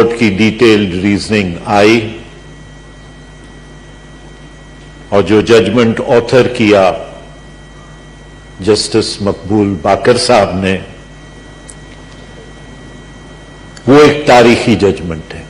Court की detailed reasoning आई और जो जजमेंट ऑथर किया जस्टिस मकबूल बाकर साहब ने, वो एक तारीखी जजमेंट है।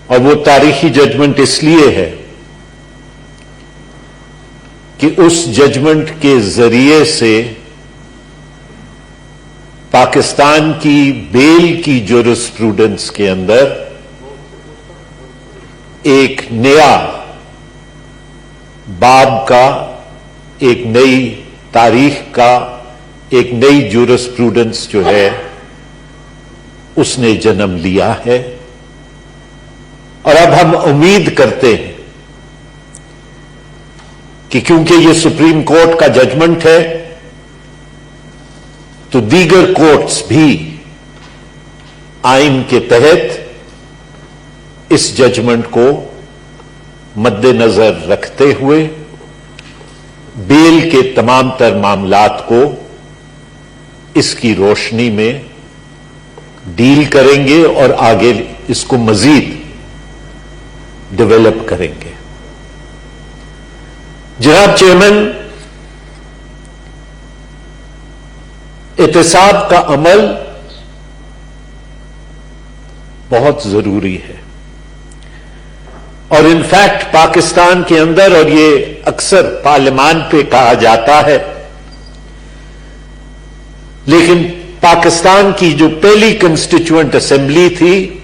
और वो तारीखी जजमेंट इसलिए है कि उस जजमेंट के जरिए से पाकिस्तान की बेल की ज्यूरिस्प्रूडेंस के अंदर एक नया बाब का, एक नई तारीख का, एक नई ज्यूरिस्प्रूडेंस जो है उसने जन्म लिया है। और अब हम उम्मीद करते हैं कि क्योंकि ये सुप्रीम कोर्ट का जजमेंट है तो दीगर कोर्ट्स भी आइन के तहत इस जजमेंट को मद्देनजर रखते हुए बेल के तमाम तर मामलात को इसकी रोशनी में डील करेंगे और आगे इसको मजीद डेवलप करेंगे। जनाब चेयरमैन, एहतसाब का अमल बहुत जरूरी है और इनफैक्ट पाकिस्तान के अंदर, और ये अक्सर पार्लियामान पे कहा जाता है, लेकिन पाकिस्तान की जो पहली कंस्टिट्यूएंट असेंबली थी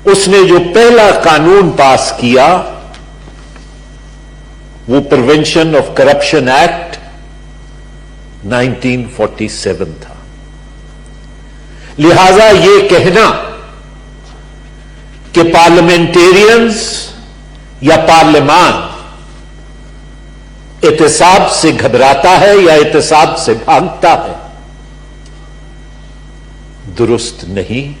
उसने जो पहला कानून पास किया वो प्रिवेंशन ऑफ करप्शन एक्ट 1947 था। लिहाजा ये कहना कि पार्लियामेंटेरियंस या पार्लियामान एहतसाब से घबराता है या एहतसाब से भागता है, दुरुस्त नहीं,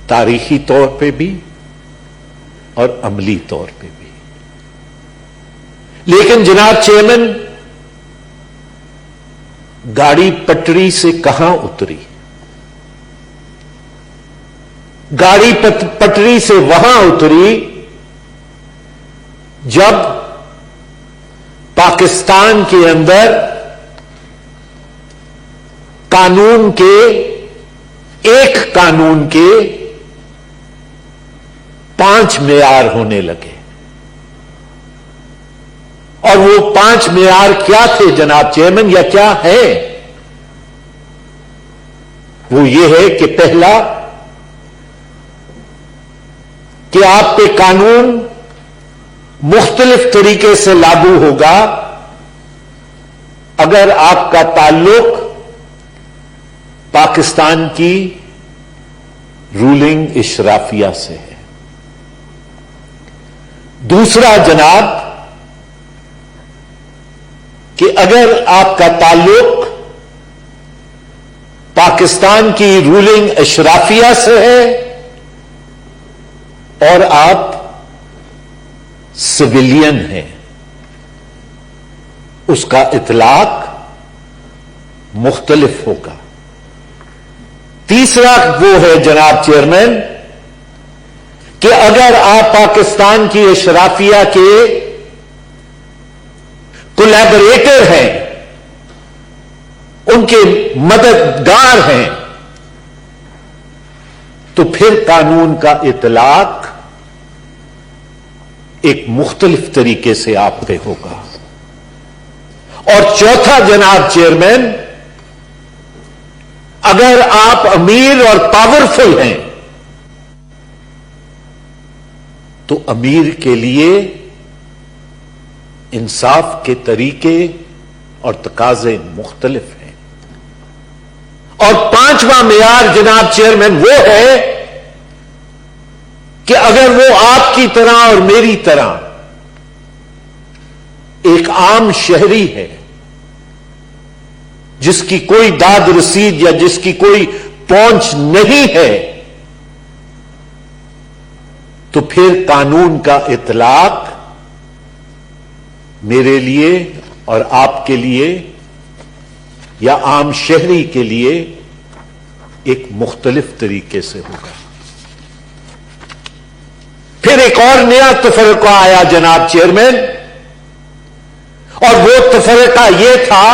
तारीखी तौर पे भी और अमली तौर पे भी। लेकिन जनाब चेयरमैन, गाड़ी पटरी से कहां उतरी? गाड़ी पटरी से वहां उतरी जब पाकिस्तान के अंदर कानून के, एक कानून के 5 मेयार होने लगे। और वो 5 मेयार क्या थे जनाब चेयरमैन, या क्या है? वो ये है कि पहला, कि आप पे कानून मुख्तलिफ तरीके से लागू होगा अगर आपका ताल्लुक पाकिस्तान की रूलिंग इशराफिया से है। दूसरा जनाब, कि अगर आपका ताल्लुक पाकिस्तान की रूलिंग इशराफिया से है और आप सिविलियन हैं, उसका इतलाक मुख्तलिफ होगा। तीसरा वो है जनाब चेयरमैन कि अगर आप पाकिस्तान की इशराफिया के कोलैबोरेटर हैं, उनके मददगार हैं, तो फिर कानून का इतलाक एक मुख्तलिफ तरीके से आप पे होगा। और चौथा जनाब चेयरमैन, अगर आप अमीर और पावरफुल हैं तो अमीर के लिए इंसाफ के तरीके और तकाजे मुख्तलिफ हैं। और 5वां मेयार जनाब चेयरमैन वो है कि अगर वो आपकी तरह और मेरी तरह एक आम शहरी है जिसकी कोई दाद रसीद या जिसकी कोई पहुंच नहीं है, तो फिर कानून का इतलाक मेरे लिए और आपके लिए या आम शहरी के लिए ایک مختلف طریقے سے ہوگا. پھر ایک اور نیا تفرقہ آیا جناب چیئرمین, اور وہ تفرقہ یہ تھا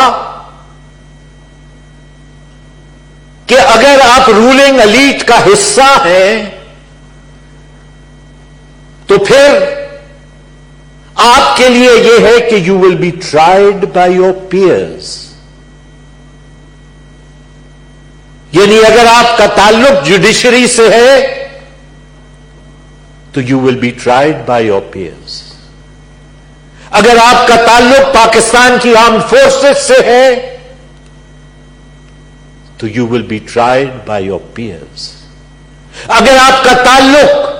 کہ اگر آپ رولنگ ایلیٹ کا حصہ ہیں تو پھر آپ کے لیے یہ ہے کہ you will be tried by your peers. یعنی اگر آپ کا تعلق جوڈیشری سے ہے تو you will be tried by your peers. اگر آپ کا تعلق پاکستان کی آرمڈ فورسز سے ہے تو you will be tried by your peers. اگر آپ کا تعلق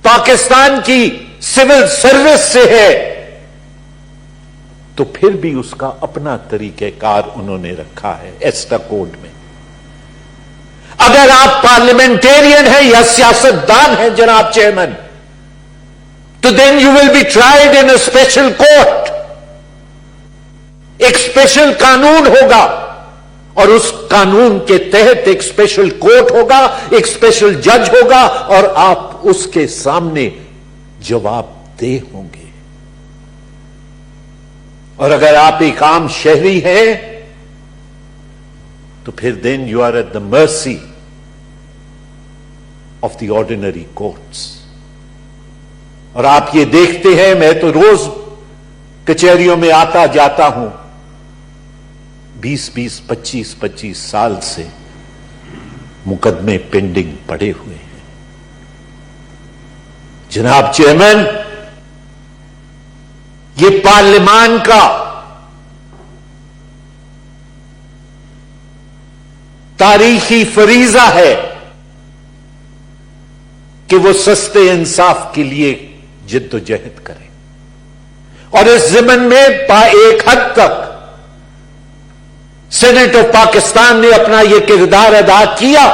پاکستان کی سول سروس سے ہے تو پھر بھی اس کا اپنا طریقہ کار انہوں نے رکھا ہے ایسٹا کوڈ میں. اگر آپ پارلیمنٹیرین ہیں یا سیاستدان ہیں جناب چیئرمین, تو then you will be tried in a special court. ایک اسپیشل قانون ہوگا اور اس قانون کے تحت ایک اسپیشل کورٹ ہوگا, ایک اسپیشل جج ہوگا, اور آپ اس کے سامنے جواب دہ ہوں گے. اور اگر آپ ایک عام شہری ہیں تو پھر then you are at the mercy of the ordinary courts. اور آپ یہ دیکھتے ہیں, میں تو روز کچہریوں میں آتا جاتا ہوں, 20 25 سال سے مقدمے پینڈنگ پڑے ہوئے ہیں. جناب چیئرمین, یہ پارلیمان کا تاریخی فریضہ ہے کہ وہ سستے انصاف کے لیے جد و جہد کریں, اور اس ضمن میں ایک حد تک سینٹ آف پاکستان نے اپنا یہ کردار ادا کیا.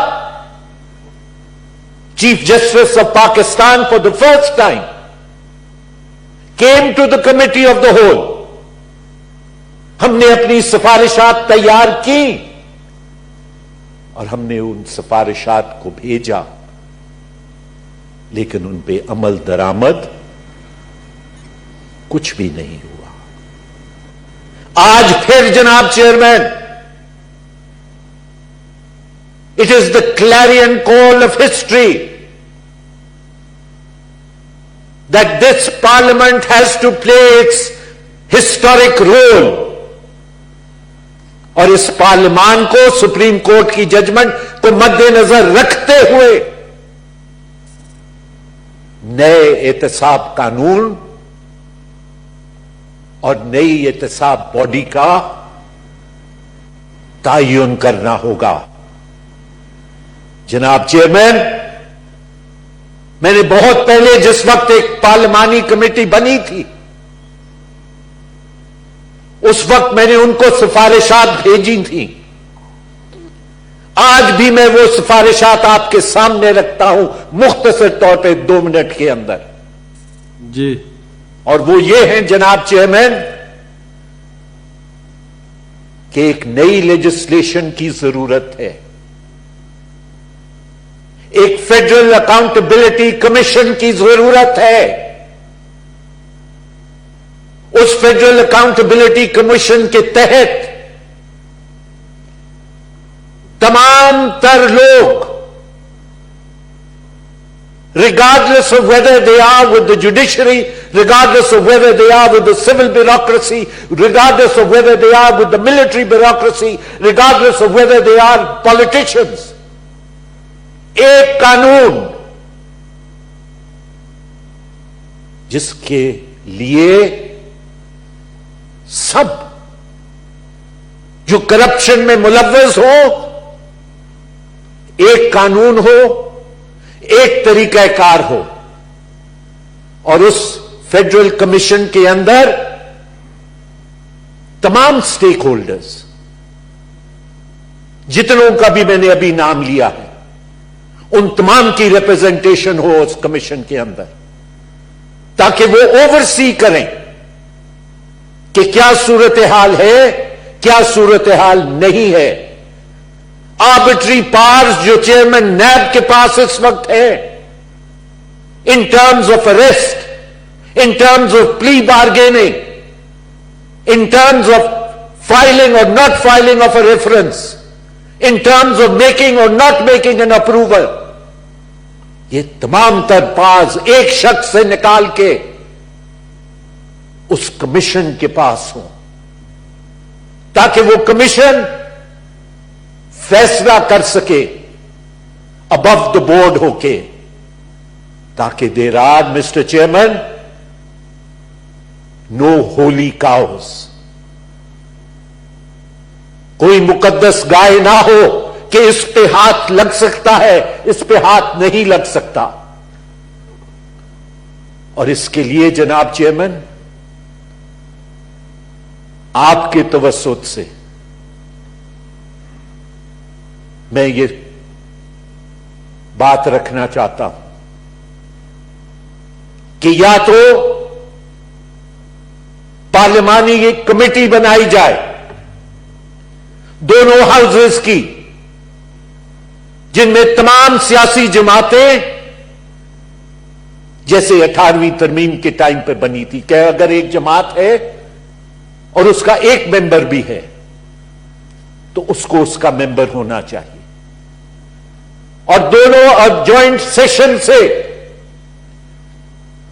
Chief justice of Pakistan for the first time came to the committee of the whole. ہم نے اپنی سفارشات تیار کی اور ہم نے ان سفارشات کو بھیجا, لیکن ان پہ عمل درآمد کچھ بھی نہیں ہوا. آج پھر جناب chairman, it is the clarion call of history that this parliament has to play its historic role. اور اس پارلیمان کو سپریم کورٹ کی ججمنٹ کو مد نظر رکھتے ہوئے نئے احتساب قانون اور نئی احتساب باڈی کا تعین کرنا ہوگا. جناب چیئرمین, میں نے بہت پہلے جس وقت ایک پارلیمانی کمیٹی بنی تھی, اس وقت میں نے ان کو سفارشات بھیجی تھیں. آج بھی میں وہ سفارشات آپ کے سامنے رکھتا ہوں مختصر طور پہ 2 منٹ کے اندر. جی. اور وہ یہ ہیں جناب چیئرمین کہ ایک نئی لیجسلیشن کی ضرورت ہے. ایک فیڈرل اکاؤنٹیبلٹی کمیشن کی ضرورت ہے. اس فیڈرل اکاؤنٹیبلٹی کمیشن کے تحت تمام تر لوگ, regardless of whether they are with the judiciary, regardless of whether they are with the civil bureaucracy, regardless of whether they are with the military bureaucracy, regardless of whether they are politicians, ایک قانون جس کے لیے سب جو corruption میں ملوث ہو, ایک قانون ہو, ایک طریقہ کار ہو, اور اس فیڈرل کمیشن کے اندر تمام سٹیک ہولڈرز, جتنوں کا بھی میں نے ابھی نام لیا ہے, ان تمام کی ریپرزنٹیشن ہو اس کمیشن کے اندر, تاکہ وہ اوورسی کریں کہ کیا صورتحال ہے, کیا صورتحال نہیں ہے. आर्बिट्री पावर्स जो चेयरमैन नैब के पास इस वक्त है, in terms of arrest, in terms of plea bargaining, in terms of filing or not filing of a reference, in terms of making or not making an approval, ये तमाम तर पास एक शख्स से निकाल के उस कमीशन के पास हो, ताकि वो कमीशन फैसला कर सके अबव द बोर्ड होके, ताकि there are, mister chairman, no holy cows, कोई मुकद्दस गाय ना हो कि इस पे हाथ लग सकता है, इस पे हाथ नहीं लग सकता। और इसके लिए जनाब चेयरमैन, आपके तवस्सुत से मैं ये बात रखना चाहता हूं कि या तो पार्लिमानी एक कमेटी बनाई जाए दोनों हाउसेस की, जिनमें तमाम सियासी जमातें, जैसे 18वीं तरमीम के टाइम पर बनी थी, कि अगर एक जमात है और उसका एक मेंबर भी है तो उसको उसका मेंबर होना चाहिए, और दोनों और जॉइंट सेशन से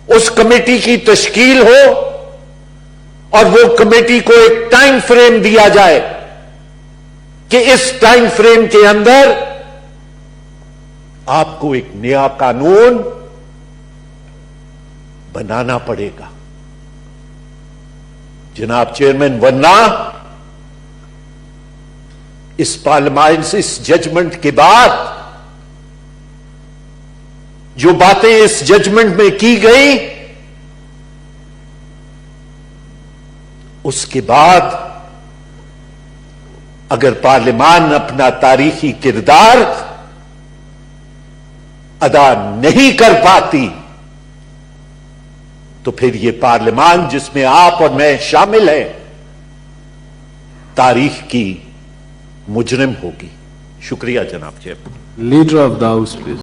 उस कमेटी की तश्कील हो और वो कमेटी को एक टाइम फ्रेम दिया जाए कि इस टाइम फ्रेम के अंदर आपको एक नया कानून बनाना पड़ेगा जनाब चेयरमैन, वरना इस पार्लियामेंट से इस जजमेंट के बाद जो बातें इस जजमेंट में की गई, उसके बाद अगर पार्लियामान अपना तारीखी किरदार अदा नहीं कर पाती तो फिर ये पार्लियामान, जिसमें आप और मैं शामिल हैं, तारीख की मुजरिम होगी। शुक्रिया जनाब chairman. Leader of the house please.